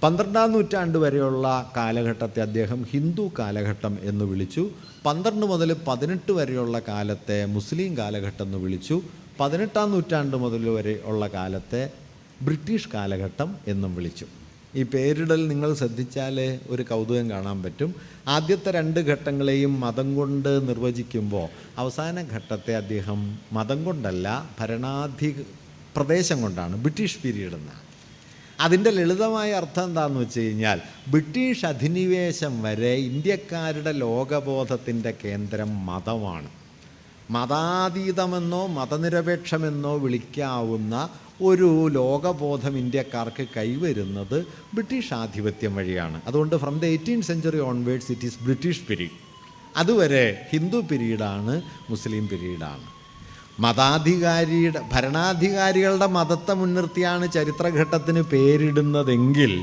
12-ാം നൂറ്റാണ്ട് വരെയുള്ള കാലഘട്ടത്തെ അദ്ദേഹം ഹിന്ദു കാലഘട്ടം എന്ന് വിളിച്ചു. 12 മുതൽ 18 വരെയുള്ള കാലത്തെ മുസ്ലിം കാലഘട്ടം എന്ന് വിളിച്ചു. 18-ാം നൂറ്റാണ്ട് മുതൽ വരെ ഉള്ള കാലത്തെ ബ്രിട്ടീഷ് കാലഘട്ടം എന്നും വിളിച്ചു. ഈ പേരിടൽ നിങ്ങൾ ശ്രദ്ധിച്ചാൽ ഒരു കൗതുകം കാണാൻ പറ്റും. ആദ്യത്തെ 2 ഘട്ടങ്ങളെയും മതം കൊണ്ട് നിർവചിക്കുമ്പോൾ അവസാന ഘട്ടത്തെ അദ്ദേഹം മതം കൊണ്ടല്ല, പ്രദേശം കൊണ്ടാണ്, ബ്രിട്ടീഷ് പീരീഡ് എന്നാണ്. അതിൻ്റെ ലളിതമായ അർത്ഥം എന്താണെന്ന് വെച്ച് കഴിഞ്ഞാൽ, ബ്രിട്ടീഷ് അധിനിവേശം വരെ ഇന്ത്യക്കാരുടെ ലോകബോധത്തിൻ്റെ കേന്ദ്രം മതമാണ്. മതാതീതമെന്നോ മതനിരപേക്ഷമെന്നോ വിളിക്കാവുന്ന ഒരു ലോകബോധം ഇന്ത്യക്കാർക്ക് കൈവരുന്നത് ബ്രിട്ടീഷ് ആധിപത്യം വഴിയാണ്. അതുകൊണ്ട് from the 18th century onwards it is British period. അതുവരെ ഹിന്ദു പീരീഡാണ്, മുസ്ലിം പീരീഡാണ്. ഭരണാധികാരികളുടെ മതത്തെ മുൻനിർത്തിയാണ് ചരിത്രഘട്ടത്തിന് പേരിടുന്നതെങ്കിൽ